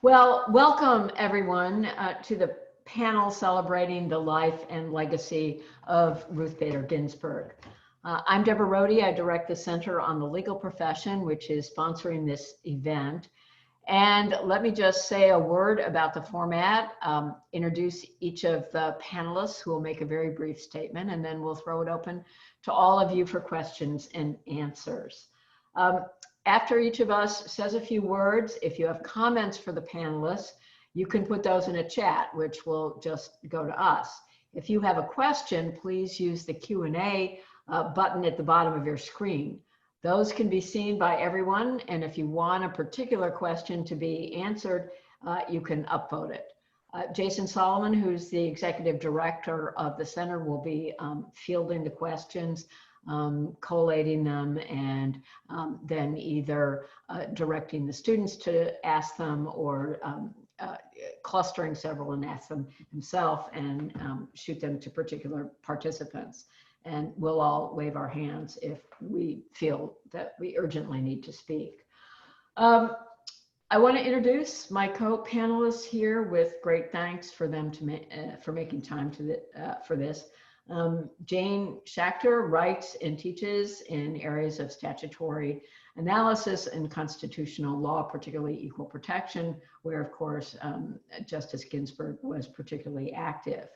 Well, welcome everyone to the panel celebrating the life and legacy of Ruth Bader Ginsburg. I'm Deborah Rohde. I direct the Center on the Legal Profession, which is sponsoring this event. And let me just say a word about the format, introduce each of the panelists who will make a very brief statement, and then we'll throw it open to all of you for questions and answers. After each of us says a few words, if you have comments for the panelists, you can put those in a chat, which will just go to us. If you have a question, please use the Q&A button at the bottom of your screen. Those can be seen by everyone, and if you want a particular question to be answered, you can upvote it. Jason Solomon, who's the executive director of the center, will be fielding the questions, collating them, and then either directing the students to ask them or clustering several and ask them himself and shoot them to particular participants. And we'll all wave our hands if we feel that we urgently need to speak. I want to introduce my co-panelists here with great thanks for them for making time for this. Jane Schachter writes and teaches in areas of statutory analysis and constitutional law, particularly equal protection, where of course Justice Ginsburg was particularly active.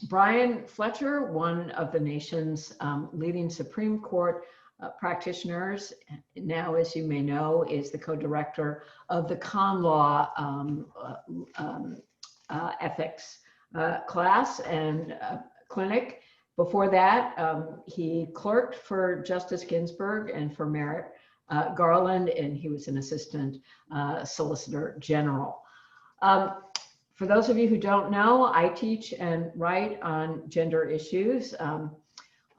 Brian Fletcher, one of the nation's leading Supreme Court practitioners, now, as you may know, is the co-director of the Con Law ethics class and clinic. Before that, he clerked for Justice Ginsburg and for Merrick Garland, and he was an assistant solicitor general. For those of you who don't know, I teach and write on gender issues.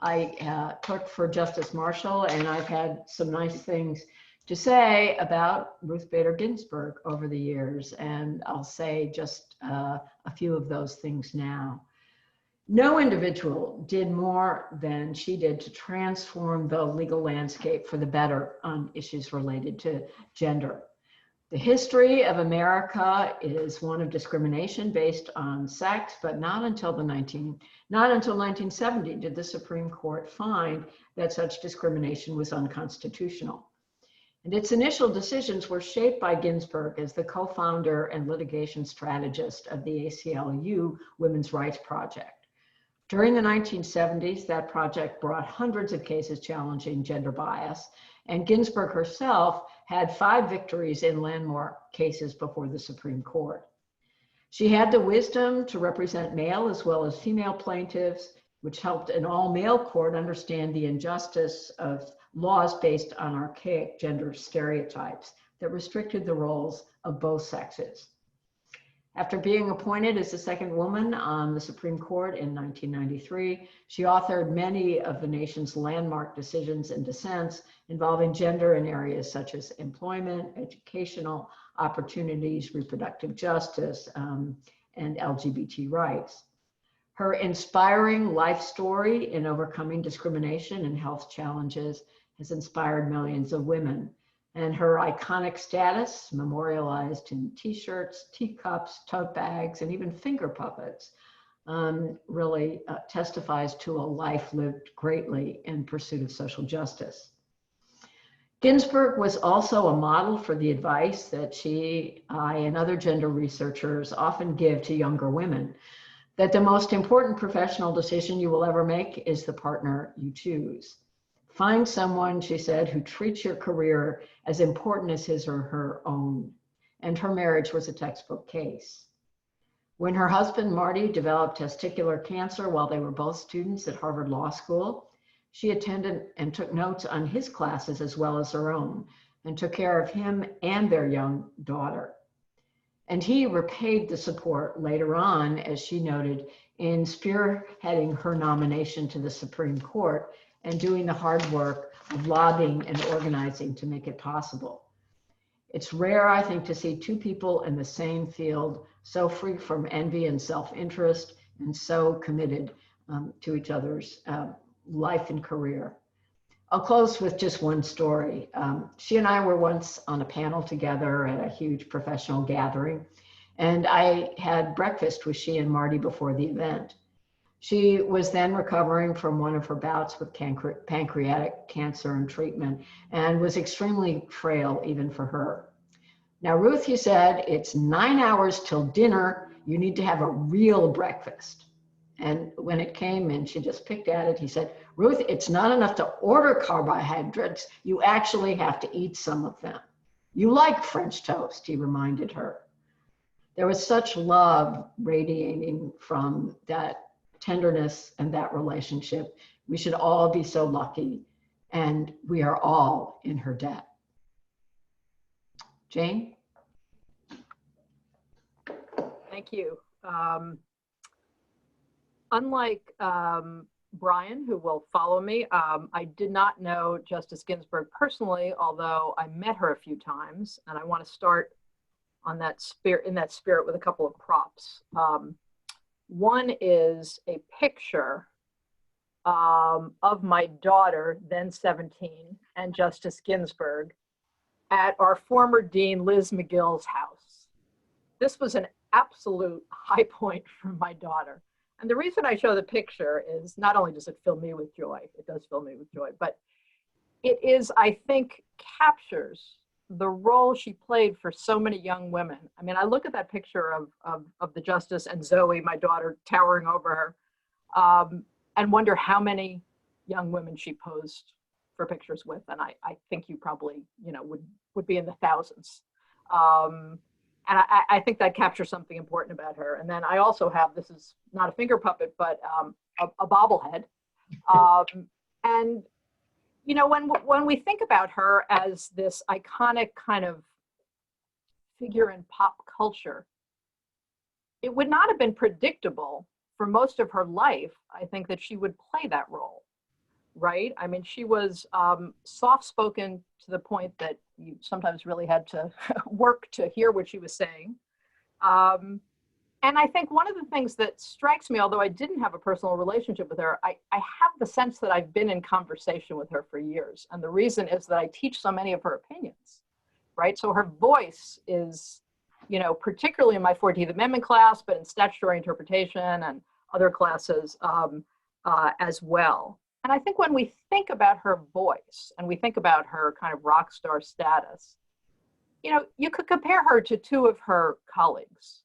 I clerked for Justice Marshall, and I've had some nice things to say about Ruth Bader Ginsburg over the years, and I'll say just a few of those things now. No individual did more than she did to transform the legal landscape for the better on issues related to gender. The history of America is one of discrimination based on sex, but not until 1970 did the Supreme Court find that such discrimination was unconstitutional. And its initial decisions were shaped by Ginsburg as the co-founder and litigation strategist of the ACLU Women's Rights Project. During the 1970s, that project brought hundreds of cases challenging gender bias, and Ginsburg herself had 5 victories in landmark cases before the Supreme Court. She had the wisdom to represent male as well as female plaintiffs, which helped an all-male court understand the injustice of laws based on archaic gender stereotypes that restricted the roles of both sexes. After being appointed as the second woman on the Supreme Court in 1993, she authored many of the nation's landmark decisions and dissents involving gender in areas such as employment, educational opportunities, reproductive justice, and LGBT rights. Her inspiring life story in overcoming discrimination and health challenges has inspired millions of women. And her iconic status, memorialized in t-shirts, teacups, tote bags, and even finger puppets, really testifies to a life lived greatly in pursuit of social justice. Ginsburg was also a model for the advice that I, and other gender researchers often give to younger women, that the most important professional decision you will ever make is the partner you choose. Find someone, she said, who treats your career as important as his or her own. And her marriage was a textbook case. When her husband, Marty, developed testicular cancer while they were both students at Harvard Law School, she attended and took notes on his classes as well as her own, and took care of him and their young daughter. And he repaid the support later on, as she noted, in spearheading her nomination to the Supreme Court and doing the hard work of lobbying and organizing to make it possible. It's rare, I think, to see 2 people in the same field so free from envy and self-interest and so committed to each other's life and career. I'll close with just one story. She and I were once on a panel together at a huge professional gathering, and I had breakfast with she and Marty before the event. She was then recovering from one of her bouts with pancreatic cancer and treatment, and was extremely frail even for her. Now, Ruth, you said it's 9 hours till dinner. You need to have a real breakfast. And when it came and she just picked at it, he said, Ruth, it's not enough to order carbohydrates. You actually have to eat some of them. You like French toast, he reminded her. There was such love radiating from that tenderness and that relationship. We should all be so lucky, and we are all in her debt. Jane? Thank you. Unlike Brian, who will follow me, I did not know Justice Ginsburg personally, although I met her a few times, and I want to start on that spirit with a couple of props. One is a picture of my daughter, then 17, and Justice Ginsburg at our former Dean Liz McGill's house. This was an absolute high point for my daughter. And the reason I show the picture is not only does it fill me with joy, it does fill me with joy, but it is, I think, captures the role she played for so many young women. I mean, I look at that picture of the justice and Zoe, my daughter, towering over her, and wonder how many young women she posed for pictures with. And I think you probably, would be in the thousands. And I think that captures something important about her. And then I also have, this is not a finger puppet, but a bobblehead. And, when we think about her as this iconic kind of figure in pop culture, it would not have been predictable for most of her life, I think, that she would play that role, right? I mean, she was soft-spoken to the point that you sometimes really had to work to hear what she was saying. And I think one of the things that strikes me, although I didn't have a personal relationship with her, I have the sense that I've been in conversation with her for years. And the reason is that I teach so many of her opinions, right? So her voice is, particularly in my 14th Amendment class, but in statutory interpretation and other classes as well. And I think when we think about her voice and we think about her kind of rock star status, you could compare her to two of her colleagues.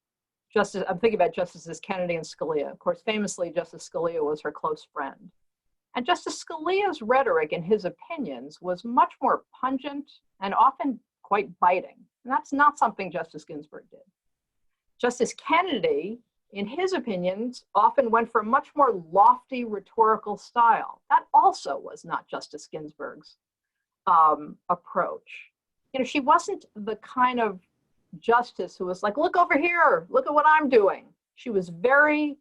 I'm thinking about Justices Kennedy and Scalia. Of course, famously, Justice Scalia was her close friend. And Justice Scalia's rhetoric and his opinions was much more pungent and often quite biting. And that's not something Justice Ginsburg did. Justice Kennedy, in his opinions, often went for a much more lofty rhetorical style. That also was not Justice Ginsburg's approach. She wasn't the kind of justice who was like, look over here, look at what I'm doing. She was very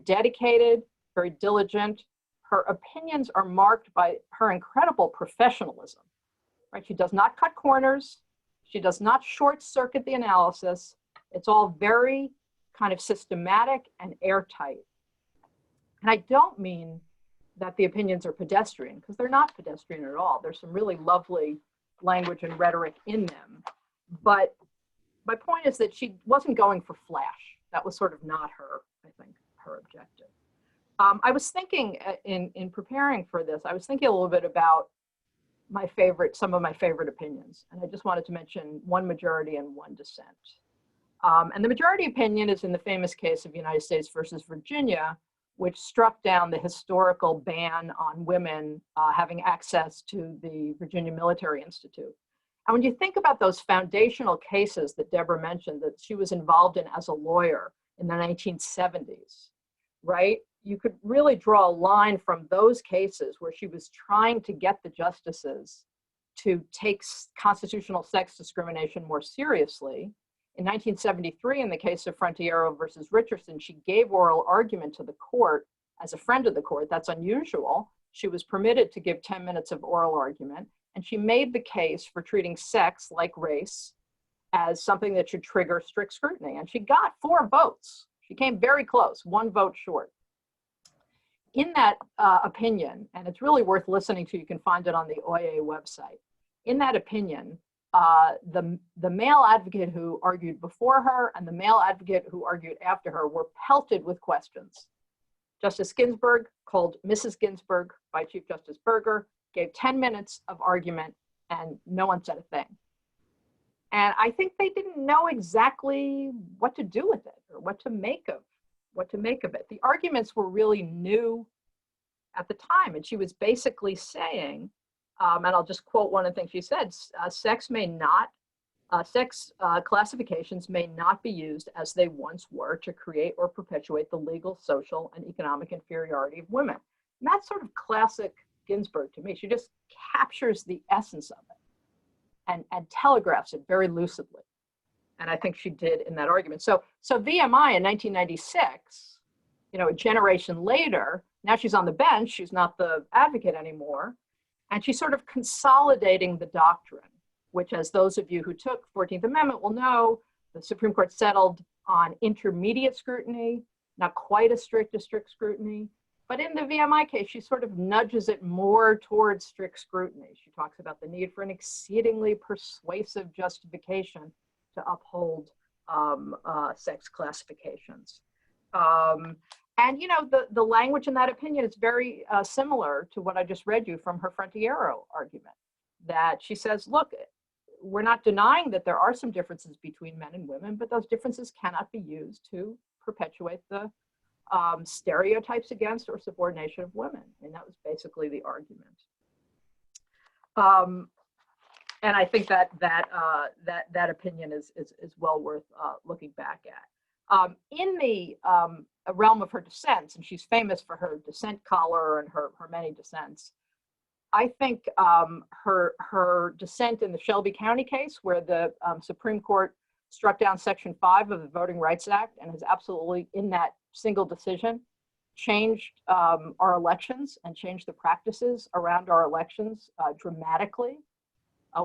dedicated, very diligent. Her opinions are marked by her incredible professionalism, right? She does not cut corners. She does not short circuit the analysis. It's all very kind of systematic and airtight. And I don't mean that the opinions are pedestrian, because they're not pedestrian at all. There's some really lovely language and rhetoric in them. But my point is that she wasn't going for flash. That was sort of not her, I think, her objective. I was thinking in preparing for this, I was thinking a little bit about some of my favorite opinions. And I just wanted to mention one majority and one dissent. And the majority opinion is in the famous case of United States versus Virginia, which struck down the historical ban on women having access to the Virginia Military Institute. And when you think about those foundational cases that Deborah mentioned that she was involved in as a lawyer in the 1970s, right? You could really draw a line from those cases where she was trying to get the justices to take constitutional sex discrimination more seriously. In 1973, in the case of Frontiero versus Richardson, she gave oral argument to the court as a friend of the court. That's unusual. She was permitted to give 10 minutes of oral argument. And she made the case for treating sex, like race, as something that should trigger strict scrutiny. And she got 4 votes. She came very close, 1 vote short. in that opinion, and it's really worth listening to, you can find it on the OIA website. In that opinion, the male advocate who argued before her and the male advocate who argued after her were pelted with questions. Justice Ginsburg called Mrs. Ginsburg by Chief Justice Berger, gave 10 minutes of argument, and no one said a thing. And I think they didn't know exactly what to do with it or what to make of it. The arguments were really new at the time, and she was basically saying, and I'll just quote one of the things she said, sex classifications may not be used as they once were to create or perpetuate the legal, social, and economic inferiority of women. And that's sort of classic Ginsburg to me. She just captures the essence of it and telegraphs it very lucidly. And I think she did in that argument. So VMI in 1996, a generation later, now she's on the bench, she's not the advocate anymore, and she's sort of consolidating the doctrine, which, as those of you who took 14th Amendment will know, the Supreme Court settled on intermediate scrutiny, not quite as strict scrutiny. But in the VMI case, she sort of nudges it more towards strict scrutiny. She talks about the need for an exceedingly persuasive justification to uphold sex classifications. And the language in that opinion is very similar to what I just read you from her Frontiero argument, that she says, look, we're not denying that there are some differences between men and women, but those differences cannot be used to perpetuate the stereotypes against or subordination of women. And that was basically the argument. And I think that opinion is well worth looking back at. In the realm of her dissents, and she's famous for her dissent collar and her many dissents, I think her dissent in the Shelby County case, where the Supreme Court struck down Section 5 of the Voting Rights Act and has absolutely, in that single decision, changed our elections and changed the practices around our elections dramatically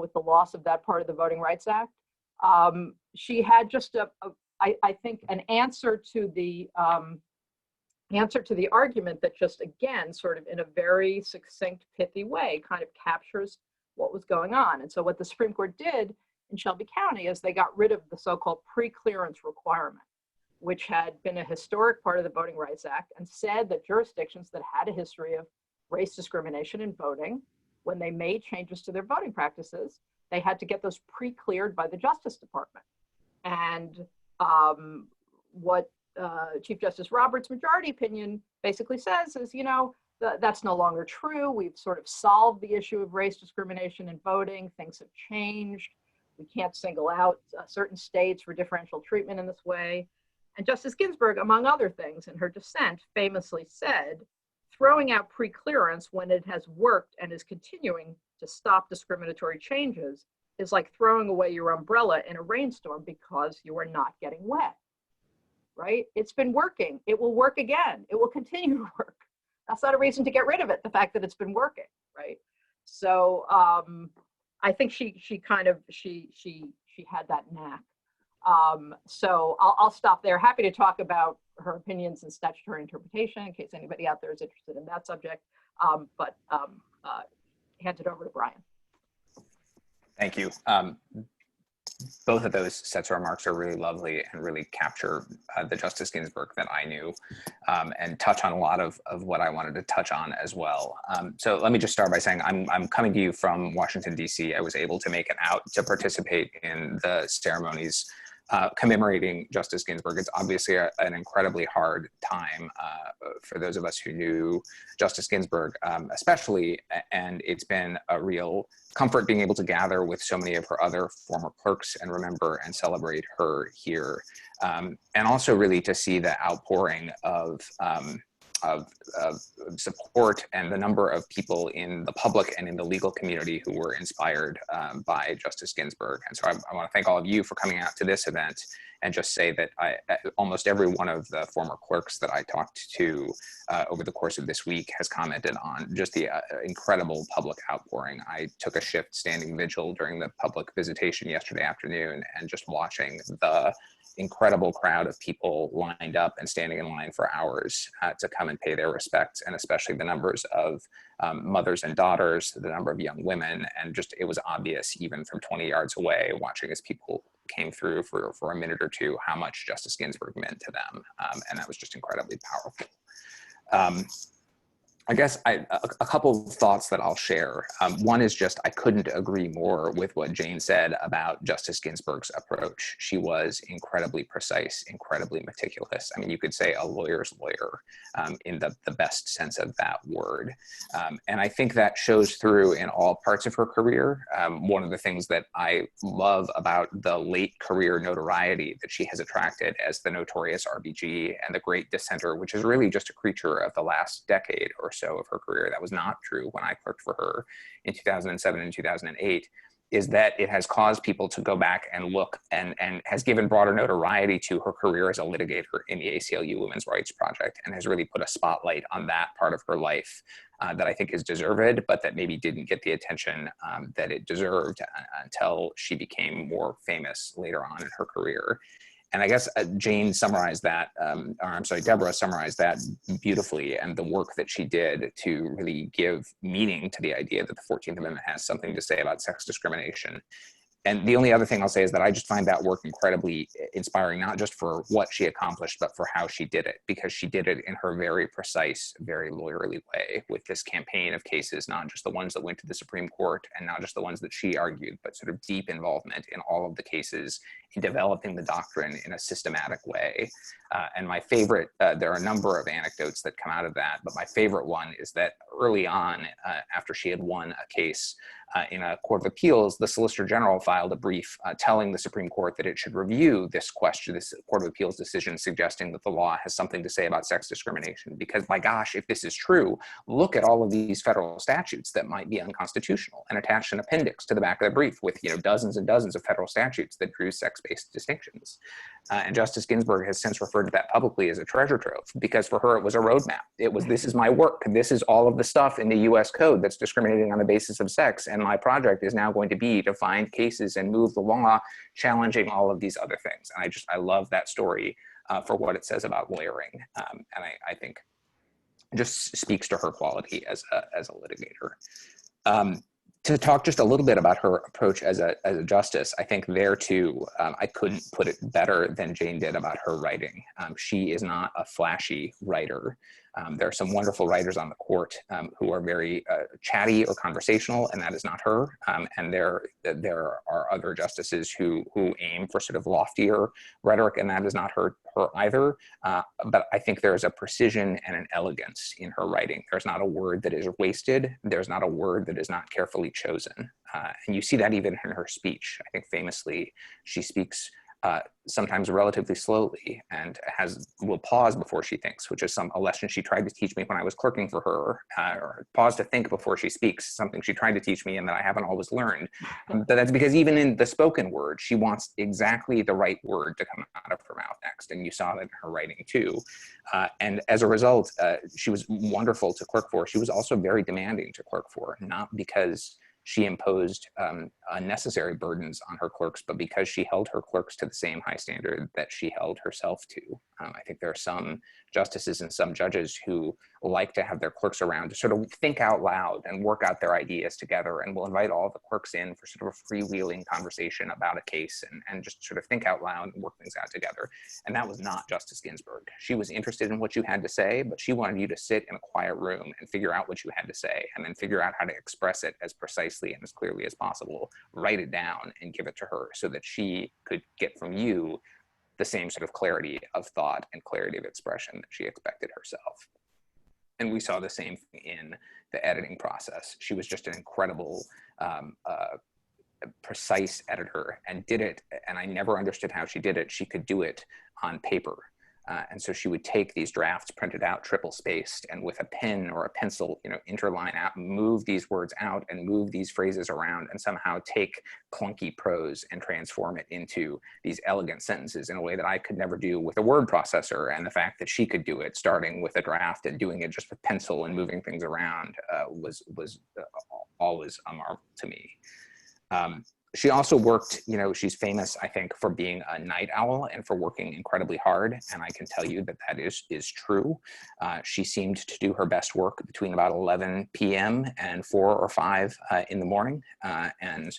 with the loss of that part of the Voting Rights Act. She had just I think an answer to the argument that just, again, sort of in a very succinct, pithy way, kind of captures what was going on. And so what the Supreme Court did in Shelby County is they got rid of the so-called pre-clearance requirement, which had been a historic part of the Voting Rights Act, and said that jurisdictions that had a history of race discrimination in voting, when they made changes to their voting practices, they had to get those pre-cleared by the Justice Department. And what Chief Justice Roberts' majority opinion basically says is, that's no longer true. We've sort of solved the issue of race discrimination in voting. Things have changed. We can't single out certain states for differential treatment in this way. And Justice Ginsburg, among other things, in her dissent, famously said, throwing out pre-clearance when it has worked and is continuing to stop discriminatory changes is like throwing away your umbrella in a rainstorm because you are not getting wet, right? It's been working. It will work again. It will continue to work. That's not a reason to get rid of it, the fact that it's been working, right? So I think she had that knack. So I'll stop there. Happy to talk about her opinions and statutory interpretation in case anybody out there is interested in that subject, but hand it over to Brian. Thank you. Both of those sets of remarks are really lovely and really capture the Justice Ginsburg that I knew and touch on a lot of what I wanted to touch on as well. So let me just start by saying I'm coming to you from Washington, D.C. I was able to make it out to participate in the ceremonies commemorating Justice Ginsburg. It's obviously an incredibly hard time for those of us who knew Justice Ginsburg, especially, and it's been a real comfort being able to gather with so many of her other former clerks and remember and celebrate her here. And also really to see the outpouring of support and the number of people in the public and in the legal community who were inspired by Justice Ginsburg. And so I want to thank all of you for coming out to this event and just say that almost every one of the former clerks that I talked to over the course of this week has commented on just the incredible public outpouring. I took a shift standing vigil during the public visitation yesterday afternoon, and just watching the incredible crowd of people lined up and standing in line for hours to come and pay their respects, and especially the numbers of mothers and daughters, the number of young women, and just it was obvious even from 20 yards away, watching as people came through for a minute or two, how much Justice Ginsburg meant to them, and that was just incredibly powerful. I guess a couple of thoughts that I'll share. One is just, I couldn't agree more with what Jane said about Justice Ginsburg's approach. She was incredibly precise, incredibly meticulous. I mean, you could say a lawyer's lawyer in the best sense of that word. And I think that shows through in all parts of her career. One of the things that I love about the late career notoriety that she has attracted as the notorious RBG and the great dissenter, which is really just a creature of the last decade or so of her career. That was not true when I clerked for her in 2007 and 2008, is that it has caused people to go back and look and has given broader notoriety to her career as a litigator in the ACLU Women's Rights Project, and has really put a spotlight on that part of her life that I think is deserved, but that maybe didn't get the attention that it deserved until she became more famous later on in her career. And I guess Jane summarized that, or I'm sorry, Deborah summarized that beautifully, and the work that she did to really give meaning to the idea that the 14th Amendment has something to say about sex discrimination. And the only other thing I'll say is that I just find that work incredibly inspiring, not just for what she accomplished, but for how she did it, because she did it in her very precise, very lawyerly way with this campaign of cases, not just the ones that went to the Supreme Court and not just the ones that she argued, but sort of deep involvement in all of the cases, in developing the doctrine in a systematic way. And my favorite, there are a number of anecdotes that come out of that, but my favorite one is that early on, after she had won a case in a court of appeals, the Solicitor General filed a brief telling the Supreme Court that it should review this question, this Court of Appeals decision, suggesting that the law has something to say about sex discrimination. Because my gosh, if this is true, look at all of these federal statutes that might be unconstitutional, and attached an appendix to the back of the brief with dozens and dozens of federal statutes that drew sex-based distinctions. And Justice Ginsburg has since referred to that publicly as a treasure trove, because for her it was a roadmap. It was, this is my work. This is all of the stuff in the US code that's discriminating on the basis of sex. And my project is now going to be to find cases and move the law challenging all of these other things. And I love that story for what it says about lawyering. And I think it just speaks to her quality as a litigator. To talk just a little bit about her approach as a justice, I think there too, I couldn't put it better than Jane did about her writing. She is not a flashy writer. There are some wonderful writers on the court who are very chatty or conversational, and that is not her. And there are other justices who aim for sort of loftier rhetoric, and that is not her either. But I think there is a precision and an elegance in her writing. There's not a word that is wasted. There's not a word that is not carefully chosen. And you see that even in her speech. I think famously, she speaks sometimes relatively slowly and will pause before she thinks, which is a lesson she tried to teach me when I was clerking for her, or pause to think before she speaks, something she tried to teach me and that I haven't always learned. But that's because even in the spoken word, she wants exactly the right word to come out of her mouth next. And you saw that in her writing too. And as a result, she was wonderful to clerk for. She was also very demanding to clerk for, not because she imposed unnecessary burdens on her clerks, but because she held her clerks to the same high standard that she held herself to. I think there are some justices and some judges who like to have their clerks around to sort of think out loud and work out their ideas together, and will invite all the clerks in for sort of a freewheeling conversation about a case and just sort of think out loud and work things out together. And that was not Justice Ginsburg. She was interested in what you had to say, but she wanted you to sit in a quiet room and figure out what you had to say, and then figure out how to express it as precisely and as clearly as possible, write it down and give it to her so that she could get from you the same sort of clarity of thought and clarity of expression that she expected herself. And we saw the same thing in the editing process. She was just an incredible, precise editor, and did it, and I never understood how she did it. She could do it on paper. And so she would take these drafts printed out, triple spaced, and with a pen or a pencil, interline out, move these words out and move these phrases around and somehow take clunky prose and transform it into these elegant sentences in a way that I could never do with a word processor. And the fact that she could do it, starting with a draft and doing it just with pencil and moving things around, was always a marvel to me. She also worked, she's famous, I think, for being a night owl and for working incredibly hard. And I can tell you that that is true. She seemed to do her best work between about 11 p.m. and 4 or 5 in the morning, and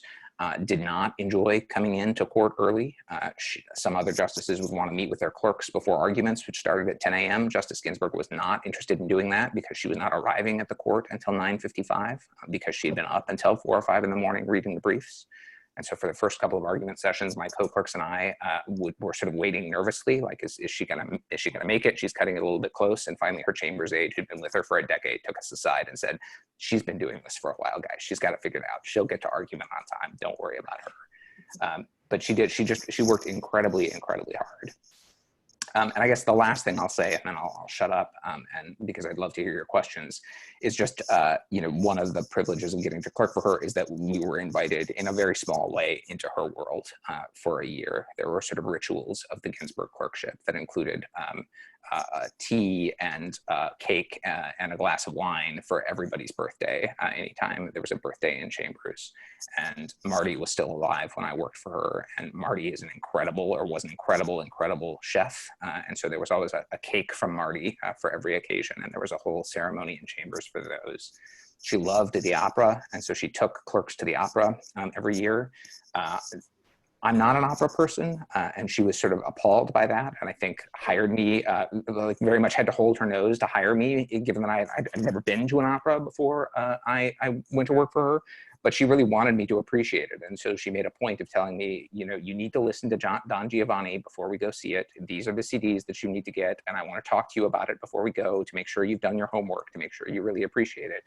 did not enjoy coming into court early. Some other justices would want to meet with their clerks before arguments, which started at 10 a.m. Justice Ginsburg was not interested in doing that because she was not arriving at the court until 9:55, because she had been up until 4 or 5 in the morning reading the briefs. And so for the first couple of argument sessions, my co-clerks and I were sort of waiting nervously, like, is she gonna make it? She's cutting it a little bit close. And finally, her chambers aide, who'd been with her for a decade, took us aside and said, she's been doing this for a while, guys. She's got it figured out. She'll get to argument on time. Don't worry about her. But she did. She worked incredibly, incredibly hard. And I guess the last thing I'll say, and then I'll shut up, and because I'd love to hear your questions, is just, one of the privileges of getting to clerk for her is that we were invited in a very small way into her world for a year. There were sort of rituals of the Ginsburg clerkship that included tea and cake and a glass of wine for everybody's birthday anytime there was a birthday in chambers. And Marty was still alive when I worked for her, and Marty is was an incredible chef. And so there was always a cake from Marty for every occasion, and there was a whole ceremony in chambers for those. She loved the opera, and so she took clerks to the opera every year. I'm not an opera person, and she was sort of appalled by that, and I think hired me, very much had to hold her nose to hire me, given that I'd never been to an opera before I went to work for her. But she really wanted me to appreciate it. And so she made a point of telling me, you need to listen to Don Giovanni before we go see it. These are the CDs that you need to get. And I want to talk to you about it before we go, to make sure you've done your homework, to make sure you really appreciate it.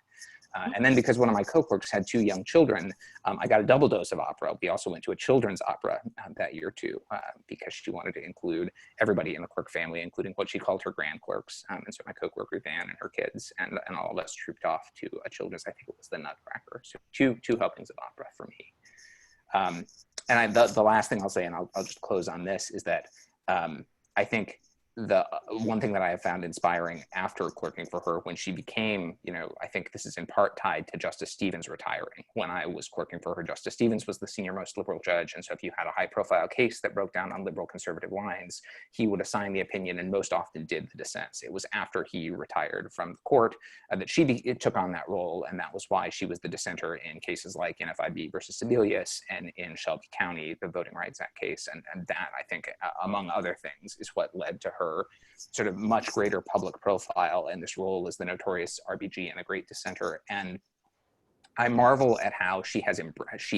And then because one of my co-clerks had 2 young children, I got a double dose of opera. We also went to a children's opera that year too, because she wanted to include everybody in the clerk family, including what she called her grand clerks. And so my co-clerk Ruth and her kids and all of us trooped off to a children's, I think it was the Nutcracker. So two helpings of opera for me. And the last thing I'll say, and I'll just close on this, is that I think the one thing that I have found inspiring after clerking for her, when she became, I think this is in part tied to Justice Stevens retiring. When I was clerking for her, Justice Stevens was the senior most liberal judge. And so if you had a high profile case that broke down on liberal conservative lines, he would assign the opinion and most often did the dissents. It was after he retired from the court that she took on that role. And that was why she was the dissenter in cases like NFIB versus Sebelius and in Shelby County, the Voting Rights Act case. And that, I think, among other things, is what led to her sort of much greater public profile and this role as the notorious RBG and a great dissenter. And I marvel at how she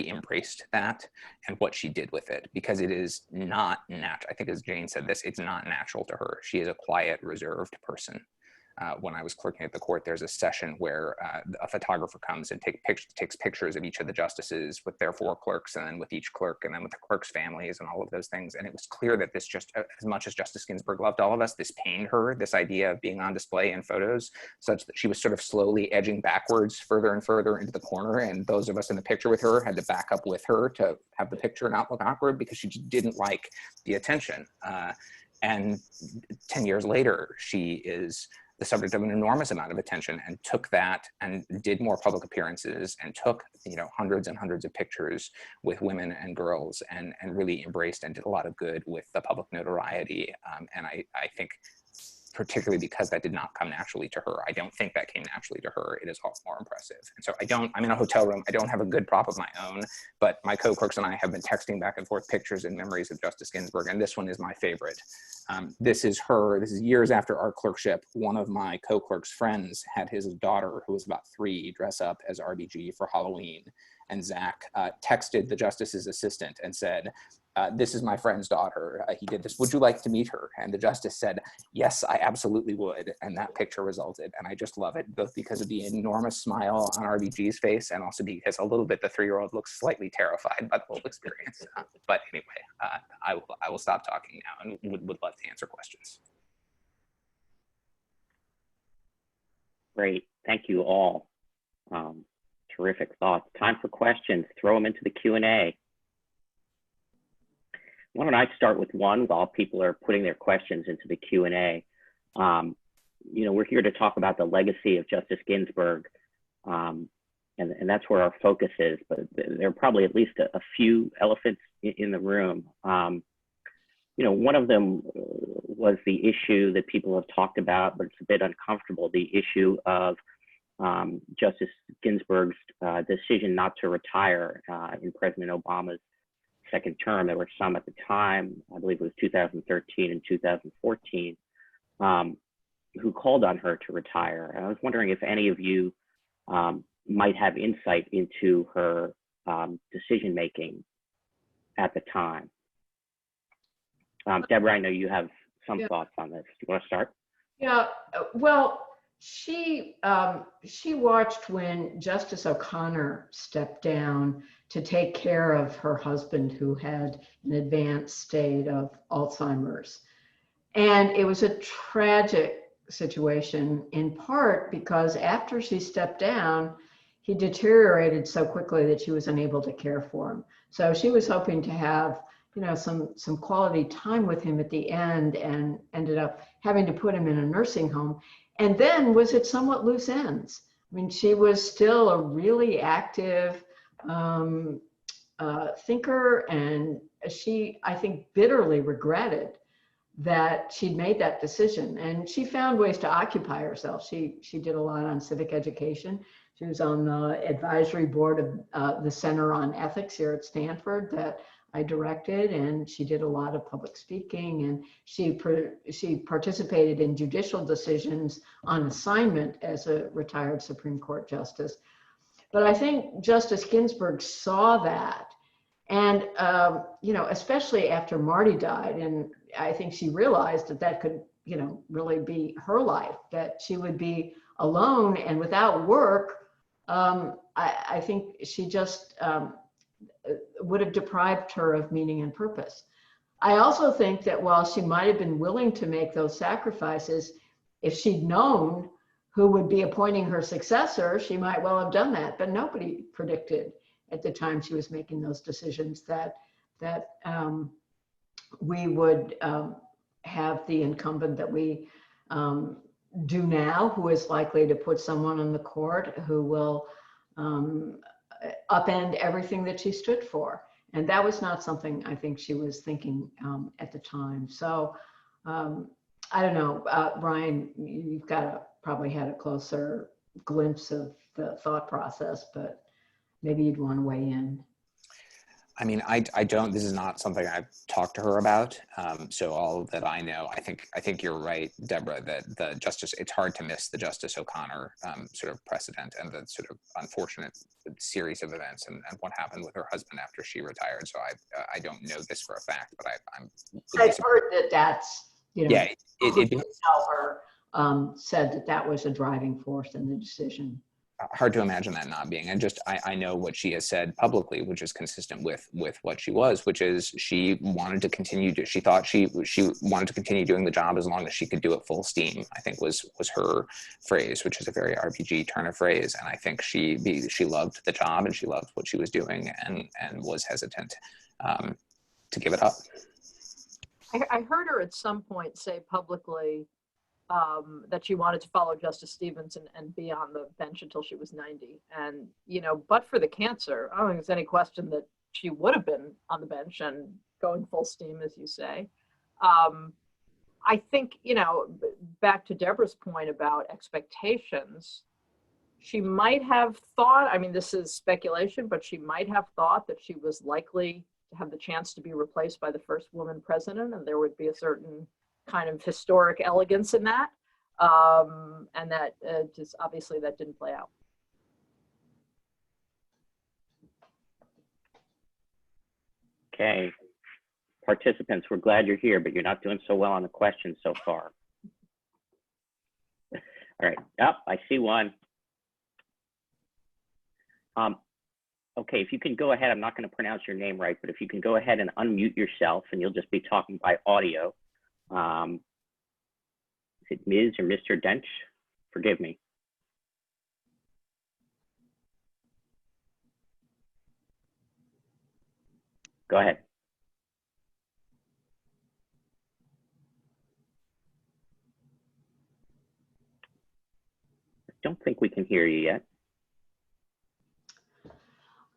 embraced that and what she did with it, because it is not natural. I think, as Jane said this, it's not natural to her. She is a quiet, reserved person. When I was clerking at the court, there's a session where a photographer comes and takes pictures of each of the justices with their 4 clerks, and then with each clerk, and then with the clerks' families and all of those things. And it was clear that this, just as much as Justice Ginsburg loved all of us, this pained her, this idea of being on display in photos, such that she was sort of slowly edging backwards further and further into the corner. And those of us in the picture with her had to back up with her to have the picture not look awkward, because she just didn't like the attention. And 10 years later, she is the subject of an enormous amount of attention, and took that and did more public appearances and took, hundreds and hundreds of pictures with women and girls, and really embraced and did a lot of good with the public notoriety. And I think, particularly because that did not come naturally to her. I don't think that came naturally to her. It is all more impressive. And so I'm in a hotel room. I don't have a good prop of my own, but my co-clerks and I have been texting back and forth pictures and memories of Justice Ginsburg. And this one is my favorite. This is her. This is years after our clerkship. One of my co-clerk's friends had his daughter, who was about 3, dress up as RBG for Halloween. And Zach texted the justice's assistant and said, this is my friend's daughter. He did this. Would you like to meet her? And the justice said, yes, I absolutely would. And that picture resulted. And I just love it, both because of the enormous smile on RBG's face, and also because a little bit the 3-year-old looks slightly terrified by the whole experience. But anyway, I will stop talking now and would love to answer questions. Great. Thank you all. Terrific thoughts. Time for questions. Throw them into the Q&A. Why don't I start with one while people are putting their questions into the Q&A. You know, we're here to talk about the legacy of Justice Ginsburg, and that's where our focus is, but there are probably at least a few elephants in the room. You know, one of them was the issue that people have talked about, but it's a bit uncomfortable, the issue of Justice Ginsburg's decision not to retire in President Obama's second term. There were some at the time, I believe it was 2013 and 2014, who called on her to retire. And I was wondering if any of you might have insight into her decision-making at the time. Deborah, I know you have some thoughts on this. Do you want to start? Yeah, well, she watched when Justice O'Connor stepped down to take care of her husband who had an advanced state of Alzheimer's. And it was a tragic situation, in part because after she stepped down, he deteriorated so quickly that she was unable to care for him. So she was hoping to have, you know, some quality time with him at the end, and ended up having to put him in a nursing home, and then was at somewhat loose ends. I mean, she was still a really active thinker, and she, I think, bitterly regretted that she'd made that decision. And she found ways to occupy herself. She did a lot on civic education. She was on the advisory board of the Center on Ethics here at Stanford that I directed, and she did a lot of public speaking, and she participated in judicial decisions on assignment as a retired Supreme Court justice. But I think Justice Ginsburg saw that, and you know, especially after Marty died, and I think she realized that that could, you know, really be her life, that she would be alone and without work. I think she just would have deprived her of meaning and purpose. I also think that while she might have been willing to make those sacrifices, if she'd known who would be appointing her successor, she might well have done that. But nobody predicted at the time she was making those decisions that we would have the incumbent that we do now, who is likely to put someone on the court who will upend everything that she stood for. And that was not something I think she was thinking at the time. So I don't know, Brian, you've probably had a closer glimpse of the thought process, but maybe you'd want to weigh in. I mean, I don't, this is not something I've talked to her about. So all that I know, I think you're right, Deborah, that the justice, it's hard to miss the Justice O'Connor sort of precedent and the sort of unfortunate series of events and what happened with her husband after she retired. So I don't know this for a fact, but I've heard that that's, you know, yeah, it tell her said that was a driving force in the decision. Hard to imagine that not being. And just I know what she has said publicly, which is consistent with what she was, which is she wanted to continue to, she thought she wanted to continue doing the job as long as she could do it full steam, I think was her phrase, which is a very RPG turn of phrase. And I think she loved the job and she loved what she was doing and was hesitant to give it up. I heard her at some point say publicly that she wanted to follow Justice Stevens and be on the bench until she was 90. And, you know, but for the cancer, I don't think there's any question that she would have been on the bench and going full steam, as you say. I think, you know, back to Deborah's point about expectations, she might have thought, I mean, this is speculation, but she might have thought that she was likely to have the chance to be replaced by the first woman president, and there would be a certain kind of historic elegance in that, and that just obviously that didn't play out. Okay, participants, we're glad you're here, but you're not doing so well on the questions so far. All right, I see one. Okay, if you can go ahead, I'm not going to pronounce your name right, but if you can go ahead and unmute yourself, and you'll just be talking by audio. Is it Ms. or Mr. Dench? Forgive me. Go ahead. I don't think we can hear you yet.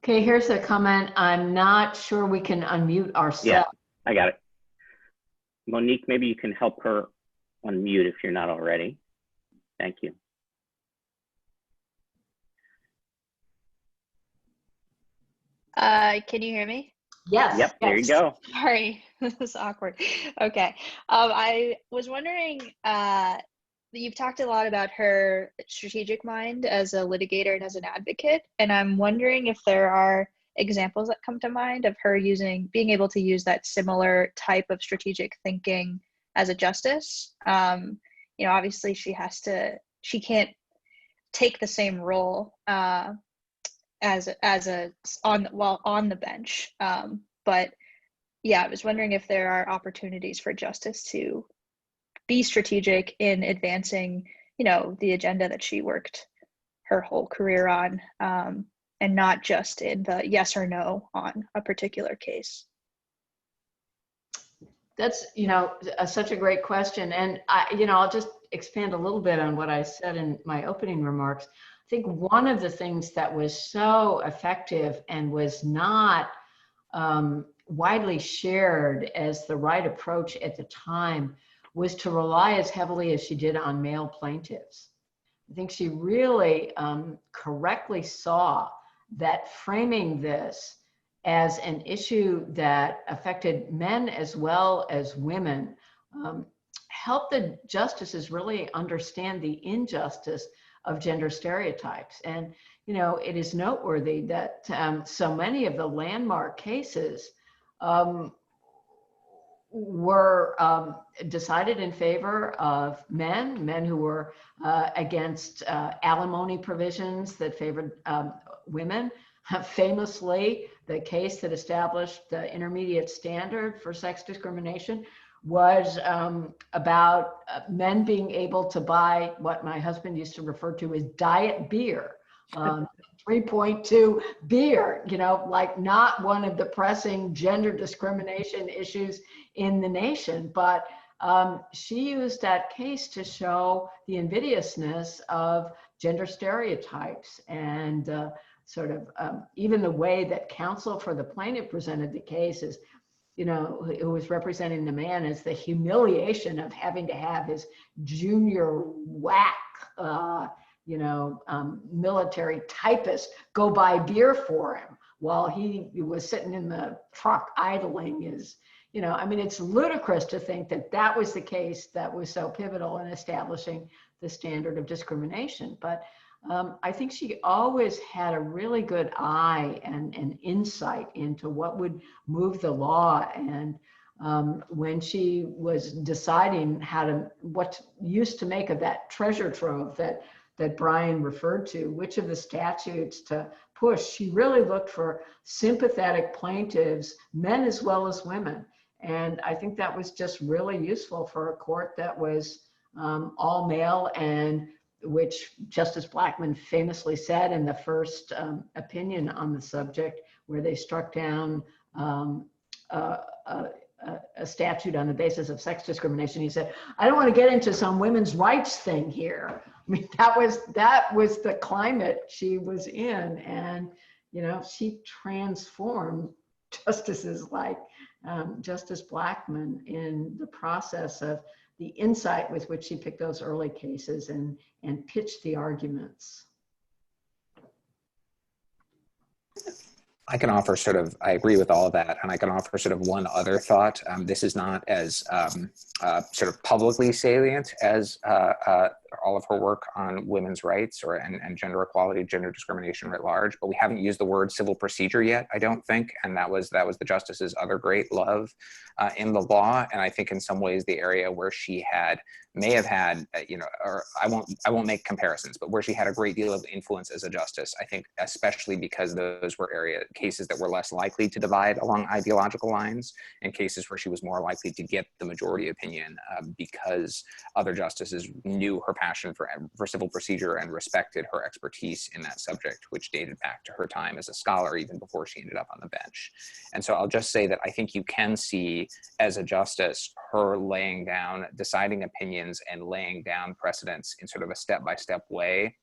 Okay, here's a comment. I'm not sure we can unmute ourselves. Yeah, I got it. Monique, maybe you can help her unmute if you're not already. Thank you. Can you hear me? Yes. Yep, there you yes. go. Sorry, this is awkward. Okay. I was wondering, you've talked a lot about her strategic mind as a litigator and as an advocate, and I'm wondering if there are examples that come to mind of her being able to use that similar type of strategic thinking as a justice. You know, obviously she can't take the same role while on the bench. But yeah, I was wondering if there are opportunities for justice to be strategic in advancing, you know, the agenda that she worked her whole career on, and not just in the yes or no on a particular case. That's, you know, such a great question. And I'll just expand a little bit on what I said in my opening remarks. I think one of the things that was so effective and was not widely shared as the right approach at the time was to rely as heavily as she did on male plaintiffs. I think she really correctly saw that framing this as an issue that affected men as well as women helped the justices really understand the injustice of gender stereotypes. And, you know, it is noteworthy that so many of the landmark cases were decided in favor of men who were against alimony provisions that favored women. Famously, the case that established the intermediate standard for sex discrimination was about men being able to buy what my husband used to refer to as diet beer, 3.2 beer, you know, like not one of the pressing gender discrimination issues in the nation. But she used that case to show the invidiousness of gender stereotypes and sort of even the way that counsel for the plaintiff presented the case is, you know, who was representing the man as the humiliation of having to have his junior whack, military typist go buy beer for him while he was sitting in the truck idling his, you know, I mean, it's ludicrous to think that that was the case that was so pivotal in establishing the standard of discrimination. But I think she always had a really good eye and insight into what would move the law. And when she was deciding what use to make of that treasure trove that Brian referred to, which of the statutes to push, she really looked for sympathetic plaintiffs, men as well as women. And I think that was just really useful for a court that was all male, and which Justice Blackmun famously said in the first opinion on the subject, where they struck down a statute on the basis of sex discrimination. He said, I don't want to get into some women's rights thing here. I mean, that was the climate she was in. And, you know, she transformed justices like Justice Blackmun in the process of the insight with which she picked those early cases and pitched the arguments. I can offer I agree with all of that, and I can offer sort of one other thought. This is not as sort of publicly salient as all of her work on women's rights and gender equality, gender discrimination writ large, but we haven't used the word civil procedure yet, I don't think, and that was the justice's other great love in the law, and I think in some ways the area where she may have had, or I won't make comparisons, but where she had a great deal of influence as a justice, I think, especially because those were cases that were less likely to divide along ideological lines, and cases where she was more likely to get the majority opinion because other justices knew her passion for civil procedure and respected her expertise in that subject, which dated back to her time as a scholar, even before she ended up on the bench. And so I'll just say that I think you can see as a justice her laying down, deciding opinions and laying down precedents in sort of a step-by-step way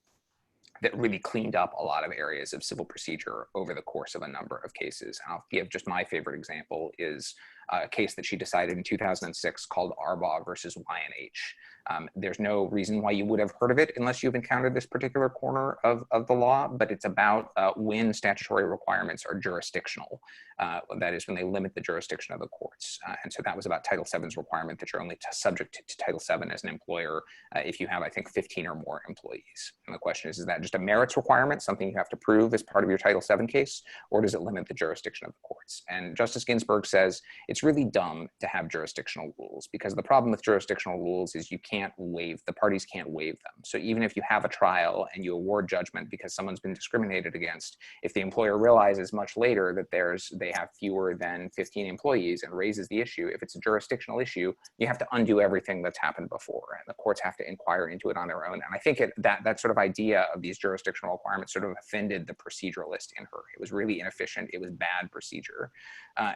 that really cleaned up a lot of areas of civil procedure over the course of a number of cases. And I'll give just my favorite example is a case that she decided in 2006 called Arba versus Ynh. There's no reason why you would have heard of it unless you've encountered this particular corner of the law, but it's about when statutory requirements are jurisdictional. That is when they limit the jurisdiction of the courts. And so that was about Title VII's requirement that you're only subject to Title VII as an employer if you have, I think, 15 or more employees. And the question is that just a merits requirement, something you have to prove as part of your Title VII case, or does it limit the jurisdiction of the courts? And Justice Ginsburg says it's really dumb to have jurisdictional rules, because the problem with jurisdictional rules is you can't waive, the parties can't waive them. So even if you have a trial and you award judgment because someone's been discriminated against, if the employer realizes much later that they have fewer than 15 employees and raises the issue, if it's a jurisdictional issue, you have to undo everything that's happened before, and the courts have to inquire into it on their own. And I think that sort of idea of these jurisdictional requirements sort of offended the proceduralist in her. It was really inefficient. It was bad procedure.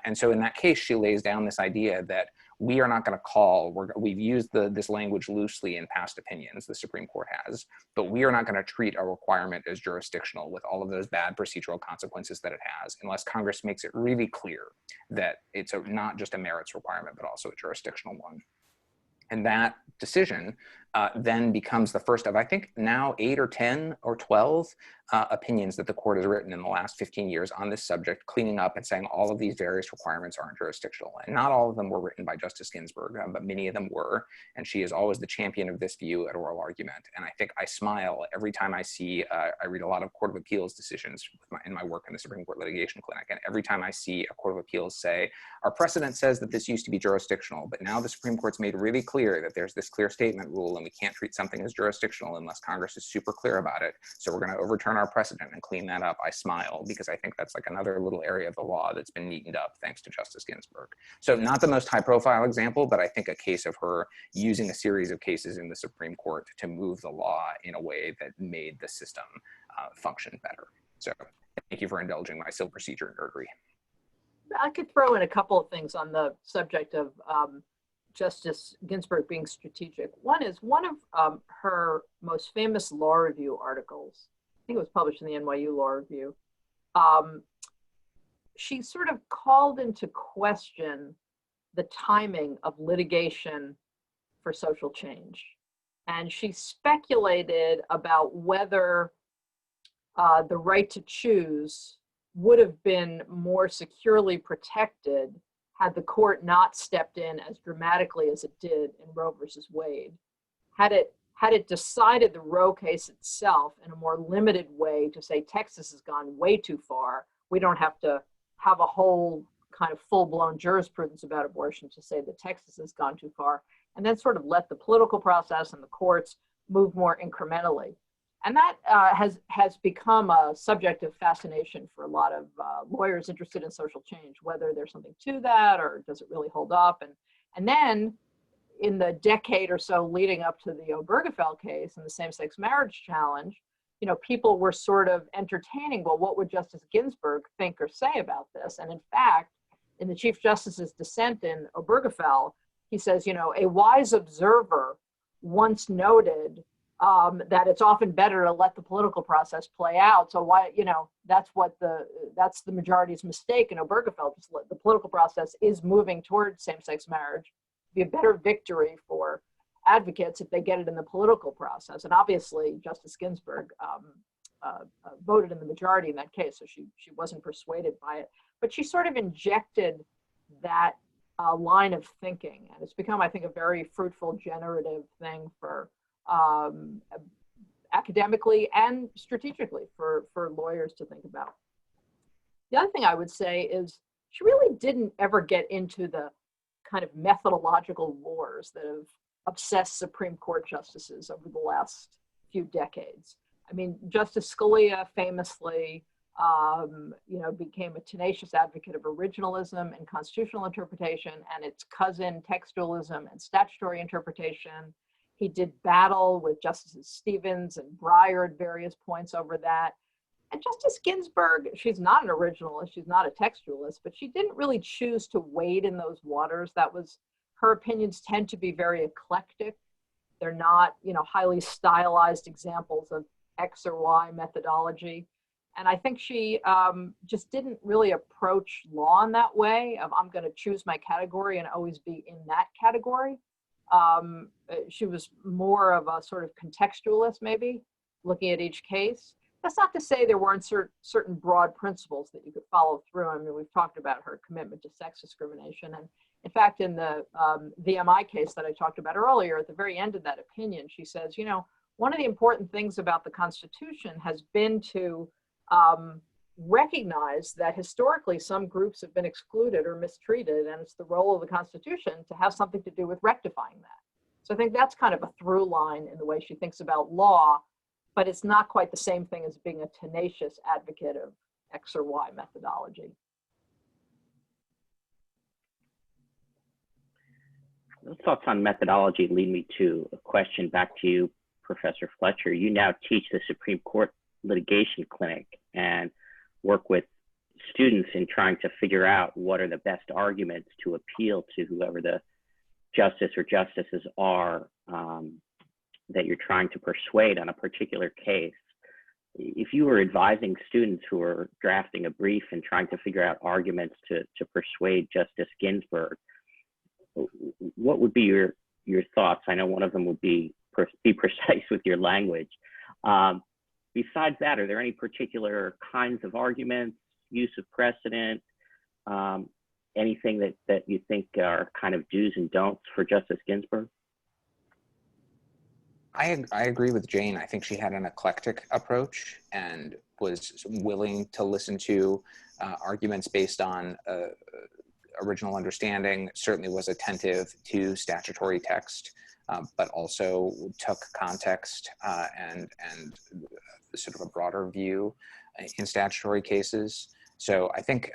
And so in that case, she lays down this idea that we are not going to call, we've used this language loosely in past opinions, the Supreme Court has, but we are not going to treat a requirement as jurisdictional with all of those bad procedural consequences that it has, unless Congress makes it really clear that it's not just a merits requirement, but also a jurisdictional one. And that decision then becomes the first of, I think, now 8 or 10 or 12 opinions that the court has written in the last 15 years on this subject, cleaning up and saying all of these various requirements aren't jurisdictional. And not all of them were written by Justice Ginsburg, but many of them were. And she is always the champion of this view at oral argument. And I think I smile every time I see, I read a lot of Court of Appeals decisions in my work in the Supreme Court Litigation Clinic. And every time I see a Court of Appeals say, our precedent says that this used to be jurisdictional, but now the Supreme Court's made really clear that there's this clear statement rule and we can't treat something as jurisdictional unless Congress is super clear about it. So we're going to overturn our precedent and clean that up. I smile because I think that's like another little area of the law that's been neatened up thanks to Justice Ginsburg. So not the most high profile example, but I think a case of her using a series of cases in the Supreme Court to move the law in a way that made the system function better. So thank you for indulging my civil procedure nerdery. I could throw in a couple of things on the subject of Justice Ginsburg being strategic. One is one of her most famous law review articles. I think it was published in the NYU Law Review. She sort of called into question the timing of litigation for social change. And she speculated about whether the right to choose would have been more securely protected had the court not stepped in as dramatically as it did in Roe versus Wade. Had it decided the Roe case itself in a more limited way to say Texas has gone way too far, we don't have to have a whole kind of full-blown jurisprudence about abortion to say that Texas has gone too far, and then sort of let the political process and the courts move more incrementally. And that has become a subject of fascination for a lot of lawyers interested in social change, whether there's something to that or does it really hold up. And then in the decade or so leading up to the Obergefell case and the same-sex marriage challenge, you know, people were sort of entertaining, well, what would Justice Ginsburg think or say about this? And in fact, in the Chief Justice's dissent in Obergefell, he says, you know, a wise observer once noted that it's often better to let the political process play out. So why, you know, that's the majority's mistake in Obergefell. Just the political process is moving towards same-sex marriage. Be a better victory for advocates if they get it in the political process. And obviously, Justice Ginsburg voted in the majority in that case, so she wasn't persuaded by it. But she sort of injected that line of thinking, and it's become, I think, a very fruitful, generative thing for academically and strategically for lawyers to think about. The other thing I would say is she really didn't ever get into the kind of methodological wars that have obsessed Supreme Court justices over the last few decades. I mean, Justice Scalia famously, you know, became a tenacious advocate of originalism and constitutional interpretation and its cousin textualism and statutory interpretation. He did battle with Justices Stevens and Breyer at various points over that. And Justice Ginsburg, she's not an originalist, she's not a textualist, but she didn't really choose to wade in those waters. Her opinions tend to be very eclectic. They're not, highly stylized examples of X or Y methodology. And I think she just didn't really approach law in that way of, I'm going to choose my category and always be in that category. She was more of a sort of contextualist, maybe, looking at each case. That's not to say there weren't certain broad principles that you could follow through. I mean, we've talked about her commitment to sex discrimination. And in fact, in the VMI case that I talked about earlier, at the very end of that opinion, she says, one of the important things about the Constitution has been to recognize that historically some groups have been excluded or mistreated, and it's the role of the Constitution to have something to do with rectifying that. So I think that's kind of a through line in the way she thinks about law, but it's not quite the same thing as being a tenacious advocate of X or Y methodology. Those thoughts on methodology lead me to a question back to you, Professor Fletcher. You now teach the Supreme Court litigation clinic and work with students in trying to figure out what are the best arguments to appeal to whoever the justice or justices are that you're trying to persuade on a particular case. If you were advising students who are drafting a brief and trying to figure out arguments to persuade Justice Ginsburg, what would be your thoughts? I know one of them would be precise with your language. Besides that, are there any particular kinds of arguments, use of precedent, anything that you think are kind of do's and don'ts for Justice Ginsburg? I agree with Jane. I think she had an eclectic approach and was willing to listen to arguments based on original understanding, certainly was attentive to statutory text, but also took context and sort of a broader view in statutory cases. So I think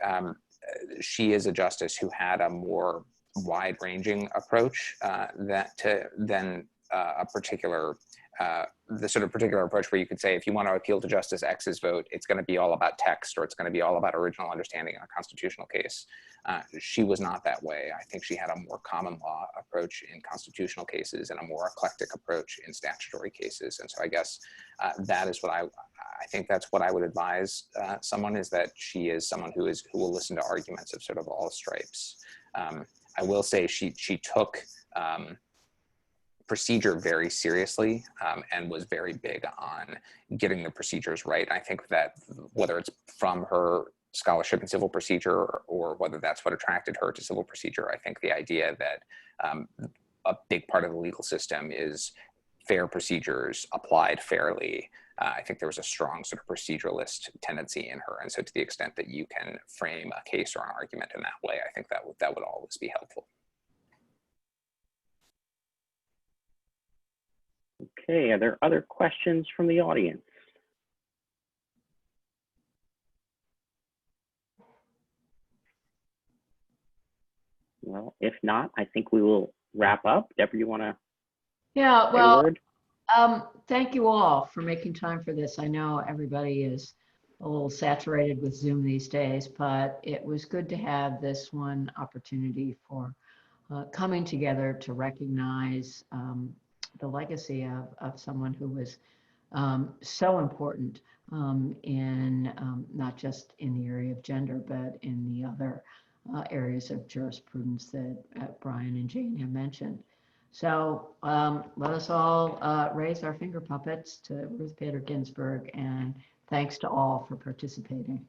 she is a justice who had a more wide-ranging approach than a particular, the sort of particular approach where you could say, if you want to appeal to Justice X's vote, it's going to be all about text, or it's going to be all about original understanding in a constitutional case. She was not that way. I think she had a more common law approach in constitutional cases and a more eclectic approach in statutory cases. And so I guess that is what I think that's what I would advise someone, is that she is someone who will listen to arguments of sort of all stripes. I will say she took procedure very seriously and was very big on getting the procedures right. I think that whether it's from her scholarship in civil procedure or whether that's what attracted her to civil procedure, I think the idea that a big part of the legal system is fair procedures applied fairly. I think there was a strong sort of proceduralist tendency in her. And so to the extent that you can frame a case or an argument in that way, I think that would always be helpful. Okay, are there other questions from the audience? Well, if not, I think we will wrap up. Deborah, you want to say a word? Thank you all for making time for this. I know everybody is a little saturated with Zoom these days, but it was good to have this one opportunity for coming together to recognize the legacy of someone who was so important in not just in the area of gender, but in the other areas of jurisprudence that Brian and Jane have mentioned. So let us all raise our finger puppets to Ruth Bader Ginsburg, and thanks to all for participating.